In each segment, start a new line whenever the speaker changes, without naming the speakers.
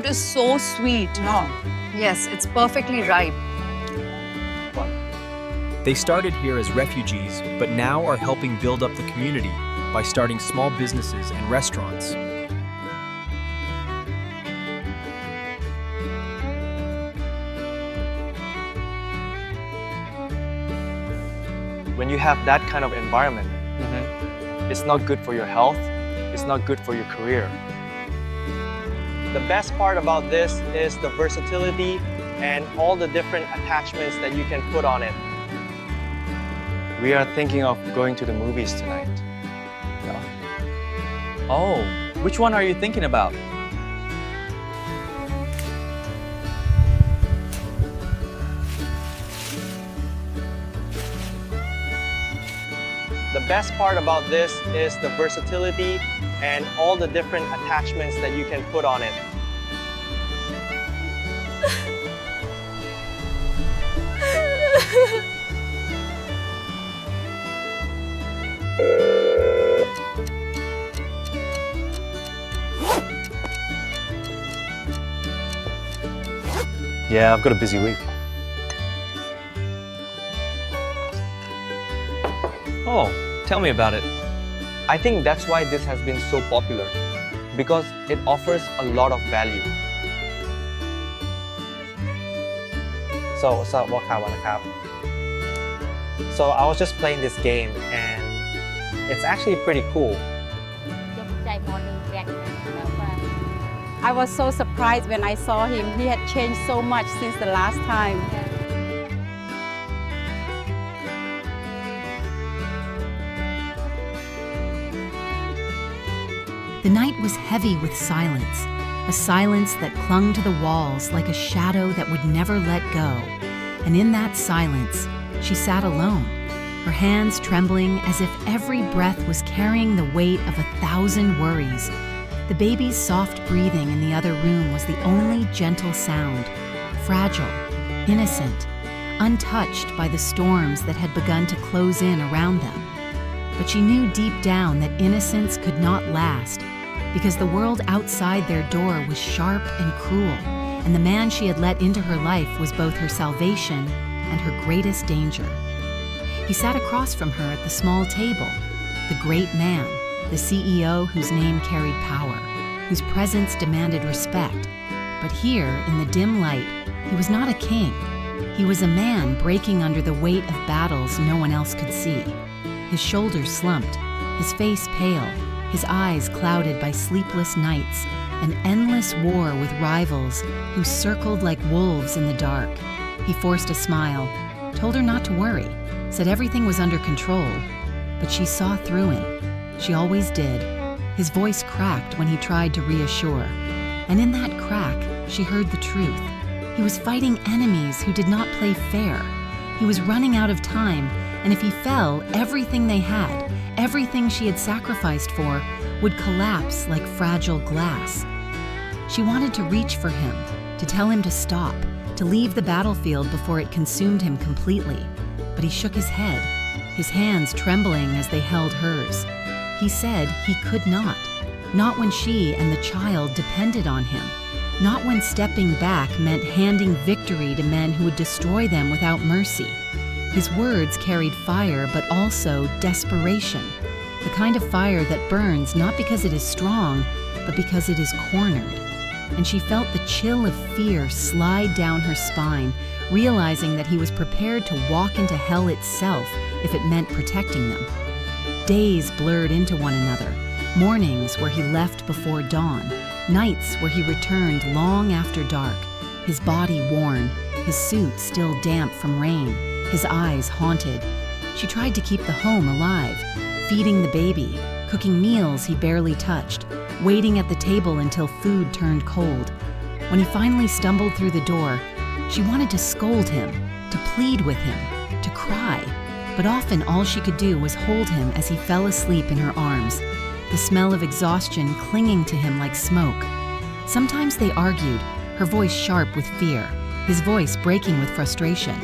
fruit is so sweet.
No.
Yes, it's perfectly ripe.
They started here as refugees, but now are helping build up the community by starting small businesses and restaurants.
When you have that kind of environment, it's not good for your health, it's not good for your career. The best part about this is the versatility and all the different attachments that you can put on it. We are thinking of going to the movies tonight.
Oh, which one are you thinking about?
The best part about this is the versatility and all the different attachments that you can put on it.
Yeah, I've got a busy week. Oh, tell me about it.
I think that's why this has been so popular, because it offers a lot of value.
So I was just playing this game and it's actually pretty cool.
I was so surprised when I saw him. He had changed so much since the last time.
The night was heavy with silence, a silence that clung to the walls like a shadow that would never let go. And in that silence, she sat alone, her hands trembling as if every breath was carrying the weight of 1,000 worries. The baby's soft breathing in the other room was the only gentle sound, fragile, innocent, untouched by the storms that had begun to close in around them. But she knew deep down that innocence could not last, because the world outside their door was sharp and cruel, and the man she had let into her life was both her salvation and her greatest danger. He sat across from her at the small table, the great man, the CEO whose name carried power, whose presence demanded respect. But here, in the dim light, he was not a king. He was a man breaking under the weight of battles no one else could see. His shoulders slumped, his face pale, his eyes clouded by sleepless nights, an endless war with rivals who circled like wolves in the dark. He forced a smile, told her not to worry, said everything was under control, but she saw through him. She always did. His voice cracked when he tried to reassure, and in that crack, she heard the truth. He was fighting enemies who did not play fair. He was running out of time, and if he fell, everything they had, everything she had sacrificed for, would collapse like fragile glass. She wanted to reach for him, to tell him to stop, to leave the battlefield before it consumed him completely. But he shook his head, his hands trembling as they held hers. He said he could not when she and the child depended on him, not when stepping back meant handing victory to men who would destroy them without mercy. His words carried fire, but also desperation, the kind of fire that burns not because it is strong, but because it is cornered. And she felt the chill of fear slide down her spine, realizing that he was prepared to walk into hell itself if it meant protecting them. Days blurred into one another, mornings where he left before dawn, nights where he returned long after dark, his body worn, his suit still damp from rain, his eyes haunted. She tried to keep the home alive, feeding the baby, cooking meals he barely touched, waiting at the table until food turned cold. When he finally stumbled through the door, she wanted to scold him, to plead with him, to cry. But often all she could do was hold him as he fell asleep in her arms, the smell of exhaustion clinging to him like smoke. Sometimes they argued, her voice sharp with fear, his voice breaking with frustration.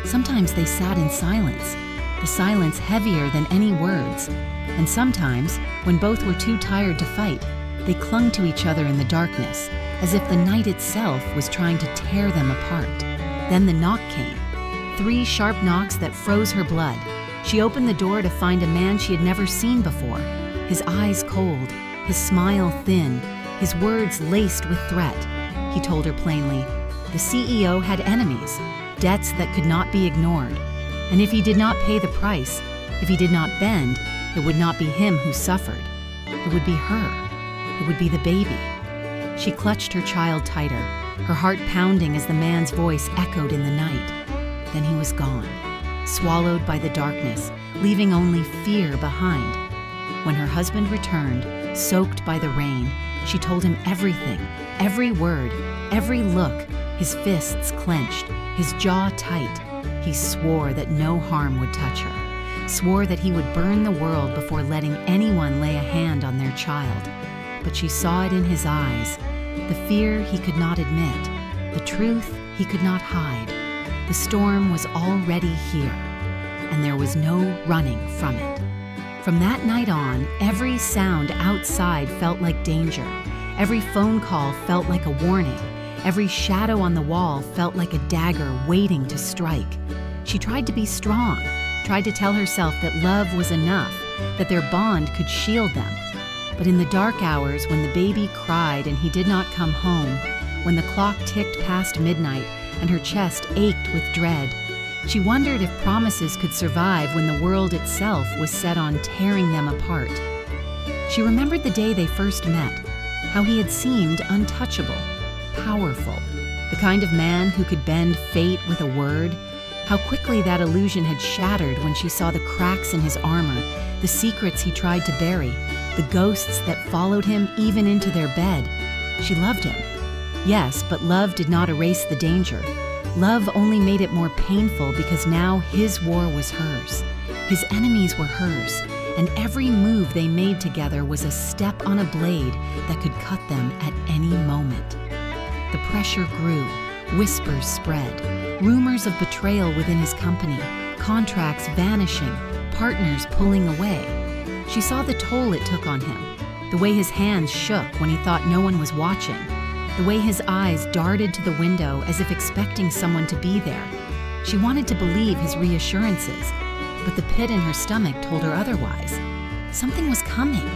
Sometimes they sat in silence, the silence heavier than any words. And sometimes, when both were too tired to fight, They clung to each other in the darkness, as if the night itself was trying to tear them apart. Then the knock came. 3 sharp knocks that froze her blood. She opened the door to find a man she had never seen before, his eyes cold, his smile thin, his words laced with threat. He told her plainly, the CEO had enemies, debts that could not be ignored, and if he did not pay the price, if he did not bend, it would not be him who suffered. It would be her. It would be the baby. She clutched her child tighter, her heart pounding as the man's voice echoed in the night. Then he was gone, swallowed by the darkness, leaving only fear behind. When her husband returned, soaked by the rain, she told him everything, every word, every look, his fists clenched, his jaw tight. He swore that no harm would touch her, swore that he would burn the world before letting anyone lay a hand on their child. But she saw it in his eyes, the fear he could not admit, the truth he could not hide. The storm was already here, and there was no running from it. From that night on, every sound outside felt like danger. Every phone call felt like a warning. Every shadow on the wall felt like a dagger waiting to strike. She tried to be strong, tried to tell herself that love was enough, that their bond could shield them. But in the dark hours when the baby cried and he did not come home, when the clock ticked past midnight and her chest ached with dread, she wondered if promises could survive when the world itself was set on tearing them apart. She remembered the day they first met, how he had seemed untouchable, powerful, the kind of man who could bend fate with a word, how quickly that illusion had shattered when she saw the cracks in his armor, the secrets he tried to bury, the ghosts that followed him even into their bed. She loved him. Yes, but love did not erase the danger. Love only made it more painful because now his war was hers. His enemies were hers, and every move they made together was a step on a blade that could cut them at any moment. The pressure grew, whispers spread, rumors of betrayal within his company, contracts vanishing, partners pulling away. She saw the toll it took on him, the way his hands shook when he thought no one was watching, the way his eyes darted to the window as if expecting someone to be there. She wanted to believe his reassurances, but the pit in her stomach told her otherwise. Something was coming,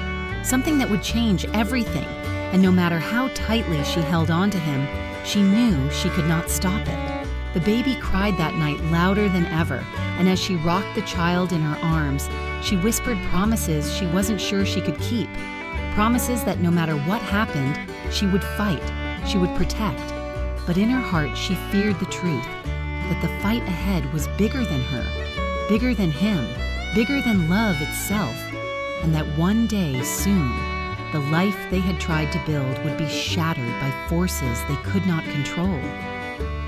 something that would change everything, and no matter how tightly she held on to him, she knew she could not stop it. The baby cried that night louder than ever, and as she rocked the child in her arms, she whispered promises she wasn't sure she could keep. Promises that no matter what happened, she would fight, she would protect. But in her heart, she feared the truth, that the fight ahead was bigger than her, bigger than him, bigger than love itself, and that one day soon, the life they had tried to build would be shattered by forces they could not control.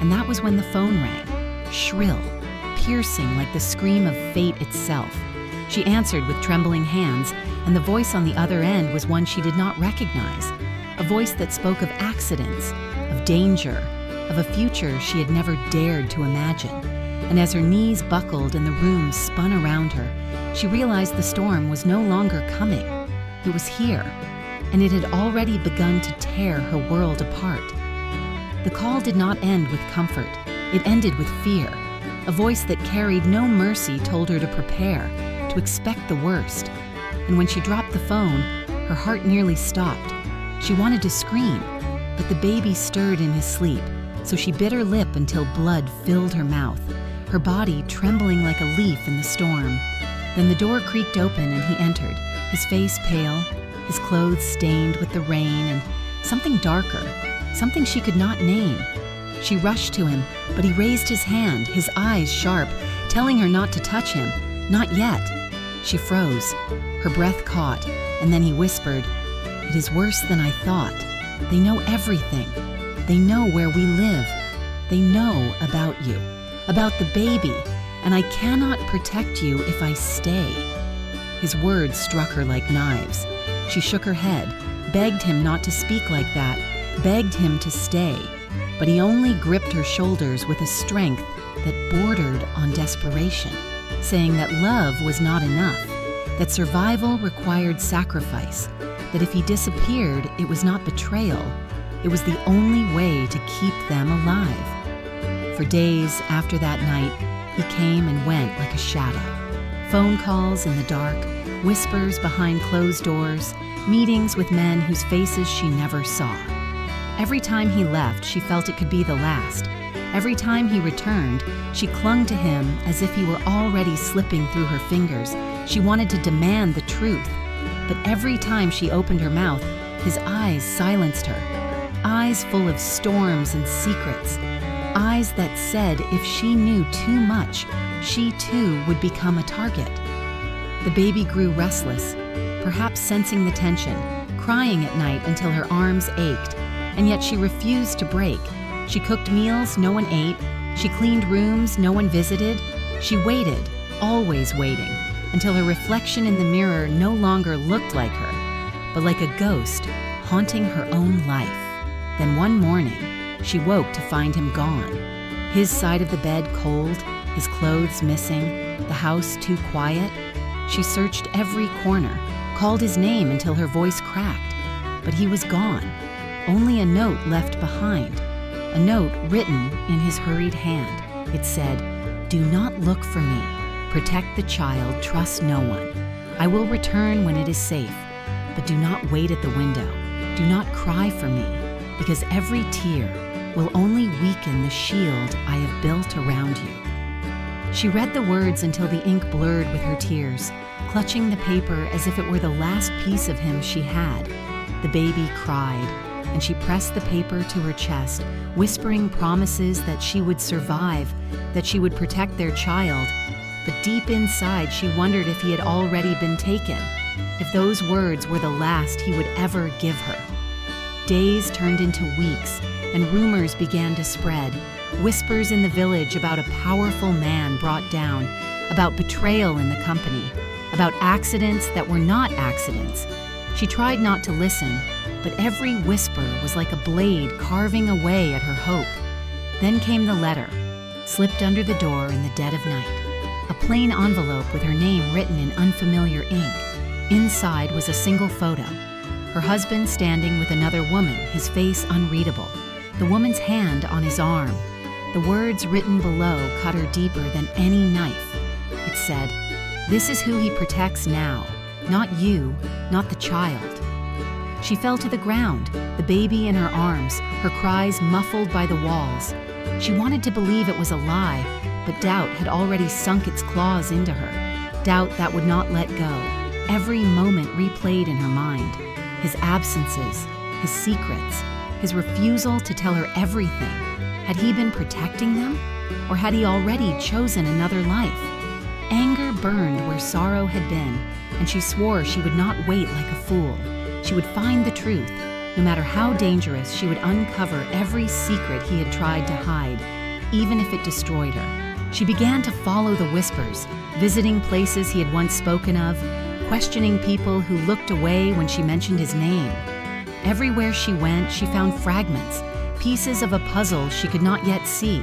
And that was when the phone rang, shrill, piercing like the scream of fate itself. She answered with trembling hands, and the voice on the other end was one she did not recognize, a voice that spoke of accidents, of danger, of a future she had never dared to imagine. And as her knees buckled and the room spun around her, she realized the storm was no longer coming. It was here, and it had already begun to tear her world apart. The call did not end with comfort. It ended with fear. A voice that carried no mercy told her to prepare, to expect the worst. And when she dropped the phone, her heart nearly stopped. She wanted to scream, but the baby stirred in his sleep, so she bit her lip until blood filled her mouth, her body trembling like a leaf in the storm. Then the door creaked open and he entered, his face pale, his clothes stained with the rain, and something darker, something she could not name. She rushed to him, but he raised his hand, his eyes sharp, telling her not to touch him, not yet. She froze, her breath caught, and then he whispered, "It is worse than I thought. They know everything. They know where we live. They know about you, about the baby, and I cannot protect you if I stay." His words struck her like knives. She shook her head, begged him not to speak like that, begged him to stay, but he only gripped her shoulders with a strength that bordered on desperation, saying that love was not enough, that survival required sacrifice, that if he disappeared, it was not betrayal, it was the only way to keep them alive. For days after that night, he came and went like a shadow. Phone calls in the dark, whispers behind closed doors, meetings with men whose faces she never saw. Every time he left, she felt it could be the last. Every time he returned, she clung to him as if he were already slipping through her fingers. She wanted to demand the truth. But every time she opened her mouth, his eyes silenced her. Eyes full of storms and secrets. Eyes that said if she knew too much, she too would become a target. The baby grew restless, perhaps sensing the tension, crying at night until her arms ached, and yet she refused to break. She cooked meals no one ate, she cleaned rooms no one visited. She waited, always waiting, until her reflection in the mirror no longer looked like her, but like a ghost haunting her own life. Then one morning, she woke to find him gone. His side of the bed cold, his clothes missing, the house too quiet. She searched every corner, called his name until her voice cracked, but he was gone. Only a note left behind, a note written in his hurried hand. It said, "Do not look for me. Protect the child, trust no one. I will return when it is safe, but do not wait at the window. Do not cry for me, because every tear will only weaken the shield I have built around you." She read the words until the ink blurred with her tears, clutching the paper as if it were the last piece of him she had. The baby cried, and she pressed the paper to her chest, whispering promises that she would survive, that she would protect their child. But deep inside, she wondered if he had already been taken, if those words were the last he would ever give her. Days turned into weeks, and rumors began to spread. Whispers in the village about a powerful man brought down, about betrayal in the company, about accidents that were not accidents. She tried not to listen, but every whisper was like a blade carving away at her hope. Then came the letter, slipped under the door in the dead of night. A plain envelope with her name written in unfamiliar ink. Inside was a single photo. Her husband standing with another woman, his face unreadable. The woman's hand on his arm. The words written below cut her deeper than any knife. It said, "This is who he protects now. Not you, not the child." She fell to the ground, the baby in her arms, her cries muffled by the walls. She wanted to believe it was a lie, but doubt had already sunk its claws into her. Doubt that would not let go. Every moment replayed in her mind. His absences, his secrets, his refusal to tell her everything. Had he been protecting them? Or had he already chosen another life? Anger burned where sorrow had been, and she swore she would not wait like a fool. She would find the truth. No matter how dangerous, she would uncover every secret he had tried to hide, even if it destroyed her. She began to follow the whispers, visiting places he had once spoken of, questioning people who looked away when she mentioned his name. Everywhere she went, she found fragments, pieces of a puzzle she could not yet see.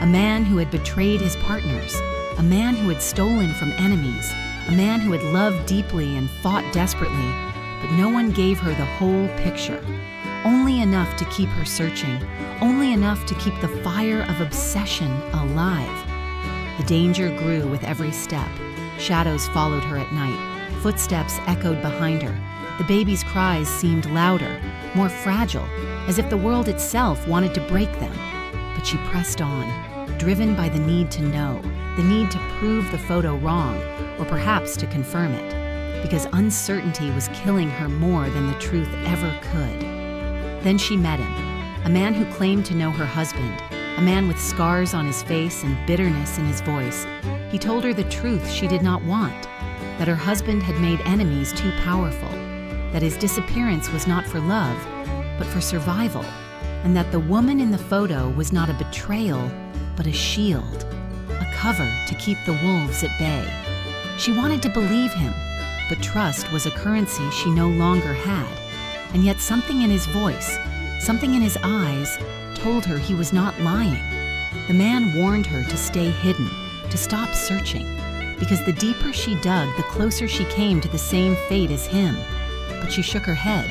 A man who had betrayed his partners, a man who had stolen from enemies, a man who had loved deeply and fought desperately, but no one gave her the whole picture. Only enough to keep her searching, only enough to keep the fire of obsession alive. The danger grew with every step. Shadows followed her at night. Footsteps echoed behind her. The baby's cries seemed louder, more fragile, as if the world itself wanted to break them. But she pressed on, driven by the need to know, the need to prove the photo wrong, or perhaps to confirm it, because uncertainty was killing her more than the truth ever could. Then she met him, a man who claimed to know her husband, a man with scars on his face and bitterness in his voice. He told her the truth she did not want, that her husband had made enemies too powerful, that his disappearance was not for love, but for survival, and that the woman in the photo was not a betrayal, but a shield, a cover to keep the wolves at bay. She wanted to believe him, but trust was a currency she no longer had, and yet something in his voice, something in his eyes, told her he was not lying. The man warned her to stay hidden, to stop searching, because the deeper she dug, the closer she came to the same fate as him. but she shook her head,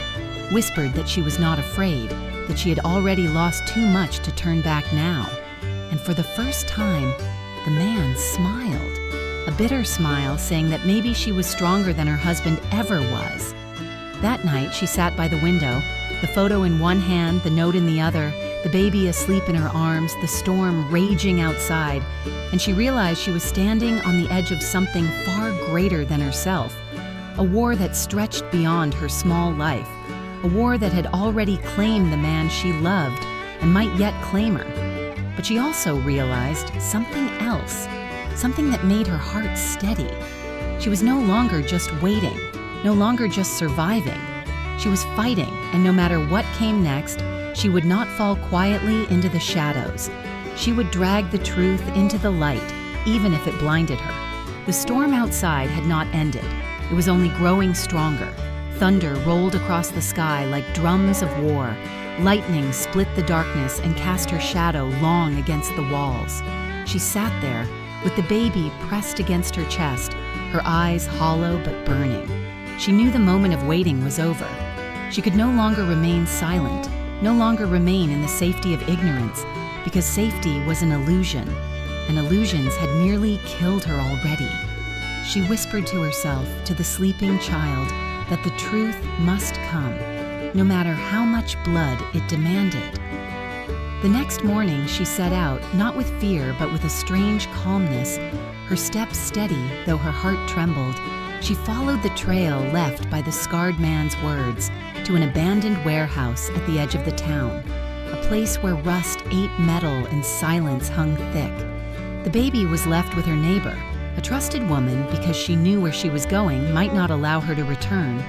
whispered that she was not afraid, that she had already lost too much to turn back now. And for the first time, the man smiled, a bitter smile saying that maybe she was stronger than her husband ever was. That night, she sat by the window, the photo in one hand, the note in the other, the baby asleep in her arms, the storm raging outside, and she realized she was standing on the edge of something far greater than herself, a war that stretched beyond her small life, a war that had already claimed the man she loved and might yet claim her. But she also realized something else, something that made her heart steady. She was no longer just waiting, no longer just surviving. She was fighting, and no matter what came next, she would not fall quietly into the shadows. She would drag the truth into the light, even if it blinded her. The storm outside had not ended. It was only growing stronger. Thunder rolled across the sky like drums of war. Lightning split the darkness and cast her shadow long against the walls. She sat there, with the baby pressed against her chest, her eyes hollow but burning. She knew the moment of waiting was over. She could no longer remain silent, no longer remain in the safety of ignorance, because safety was an illusion, and illusions had nearly killed her already. She whispered to herself, to the sleeping child, that the truth must come, no matter how much blood it demanded. The next morning, she set out, not with fear, but with a strange calmness, her steps steady, though her heart trembled. She followed the trail left by the scarred man's words to an abandoned warehouse at the edge of the town, a place where rust ate metal and silence hung thick. The baby was left with her neighbor, a trusted woman, because she knew where she was going might not allow her to return.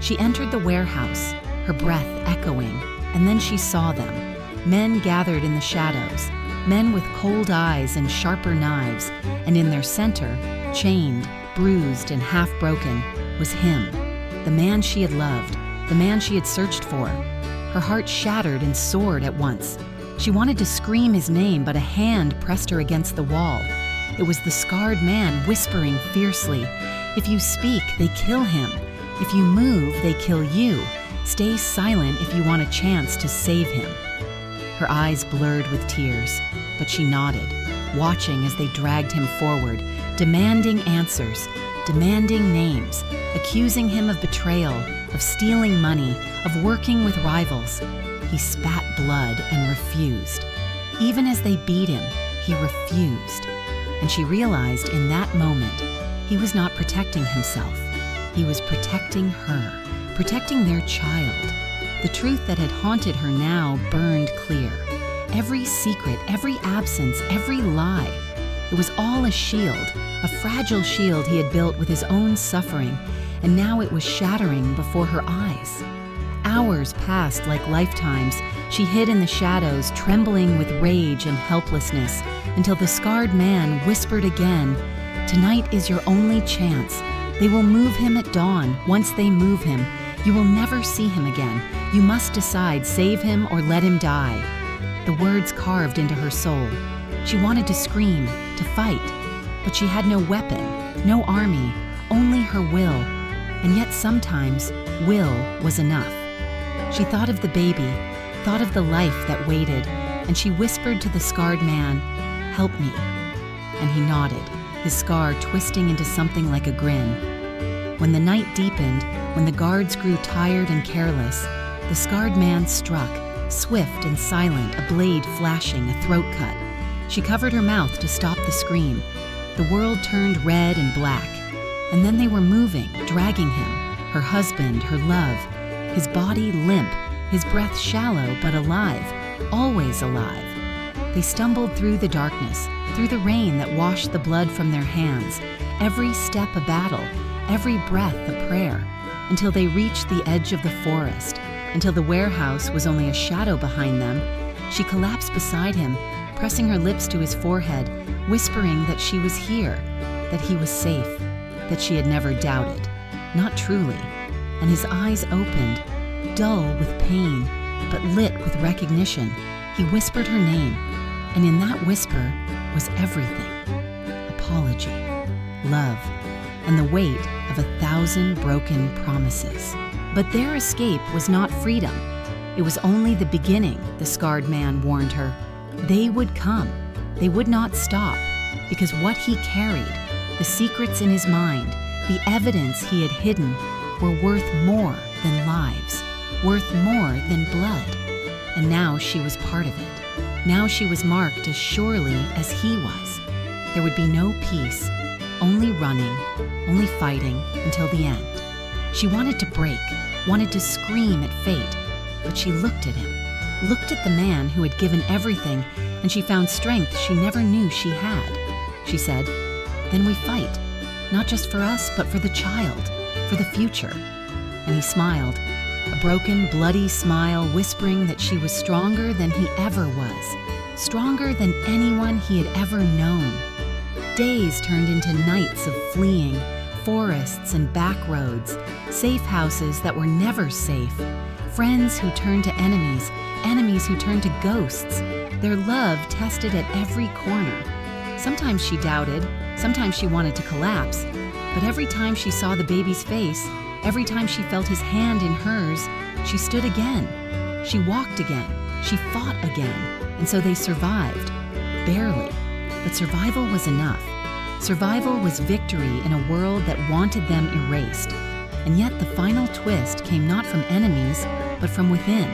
She entered the warehouse, her breath echoing, and then she saw them. Men gathered in the shadows, men with cold eyes and sharper knives, and in their center, chained, bruised, and half-broken, was him, the man she had loved, the man she had searched for. Her heart shattered and soared at once. She wanted to scream his name, but a hand pressed her against the wall. It was the scarred man whispering fiercely, "If you speak, they kill him. If you move, they kill you. Stay silent if you want a chance to save him." Her eyes blurred with tears, but she nodded, watching as they dragged him forward, demanding answers, demanding names, accusing him of betrayal, of stealing money, of working with rivals. He spat blood and refused. Even as they beat him, he refused. And she realized in that moment, he was not protecting himself. He was protecting her, protecting their child. The truth that had haunted her now burned clear. Every secret, every absence, every lie. It was all a shield, a fragile shield he had built with his own suffering, and now it was shattering before her eyes. Hours passed like lifetimes. She hid in the shadows, trembling with rage and helplessness, until the scarred man whispered again, "Tonight is your only chance. They will move him at dawn. Once they move him, you will never see him again. You must decide, save him or let him die." The words carved into her soul. She wanted to scream, to fight, but she had no weapon, no army, only her will. And yet sometimes, will was enough. She thought of the baby, thought of the life that waited, and she whispered to the scarred man, "Help me." And he nodded, his scar twisting into something like a grin. When the night deepened, when the guards grew tired and careless, the scarred man struck, swift and silent, a blade flashing, a throat cut. She covered her mouth to stop the scream. The world turned red and black. And then they were moving, dragging him, her husband, her love, his body limp, his breath shallow but alive, always alive. They stumbled through the darkness, through the rain that washed the blood from their hands, every step a battle, every breath a prayer, until they reached the edge of the forest, until the warehouse was only a shadow behind them. She collapsed beside him, pressing her lips to his forehead, whispering that she was here, that he was safe, that she had never doubted, not truly. And his eyes opened, dull with pain, but lit with recognition. He whispered her name, and in that whisper was everything. Apology, love, and the weight of 1,000 broken promises. But their escape was not freedom. It was only the beginning, the scarred man warned her. They would come. They would not stop, because what he carried, the secrets in his mind, the evidence he had hidden, were worth more than lives, worth more than blood. And now she was part of it. Now she was marked as surely as he was. There would be no peace, only running, only fighting until the end. She wanted to break, wanted to scream at fate, but she looked at him, looked at the man who had given everything, and she found strength she never knew she had. She said, "Then we fight, not just for us, but for the child, for the future." And he smiled, a broken, bloody smile whispering that she was stronger than he ever was, stronger than anyone he had ever known. Days turned into nights of fleeing, forests and back roads, safe houses that were never safe, friends who turned to enemies, enemies who turned to ghosts, their love tested at every corner. Sometimes she doubted, sometimes she wanted to collapse, but every time she saw the baby's face, every time she felt his hand in hers, she stood again. She walked again. She fought again. And so they survived. Barely. But survival was enough. Survival was victory in a world that wanted them erased. And yet the final twist came not from enemies, but from within.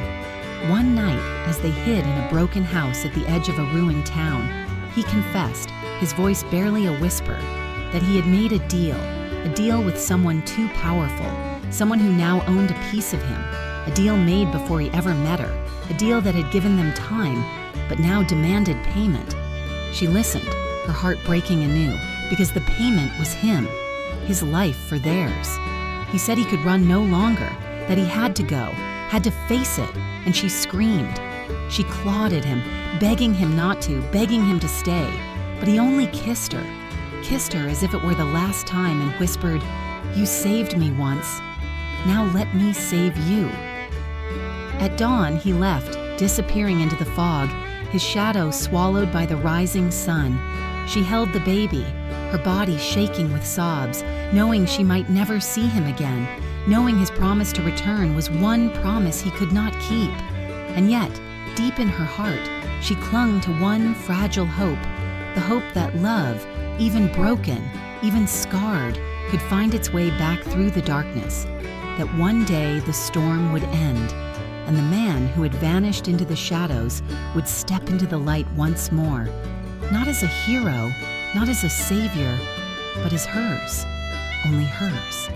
One night, as they hid in a broken house at the edge of a ruined town, he confessed, his voice barely a whisper, that he had made a deal with someone too powerful, someone who now owned a piece of him, a deal made before he ever met her, a deal that had given them time, but now demanded payment. She listened, her heart breaking anew, because the payment was him, his life for theirs. He said he could run no longer, that he had to go, had to face it, and she screamed. She clawed at him, begging him not to, begging him to stay, but he only kissed her as if it were the last time, and whispered, "You saved me once. Now let me save you." At dawn, he left, disappearing into the fog, his shadow swallowed by the rising sun. She held the baby, her body shaking with sobs, knowing she might never see him again, knowing his promise to return was one promise he could not keep. And yet, deep in her heart, she clung to one fragile hope, the hope that love, even broken, even scarred, could find its way back through the darkness, that one day the storm would end, and the man who had vanished into the shadows would step into the light once more, not as a hero, not as a savior, but as hers, only hers.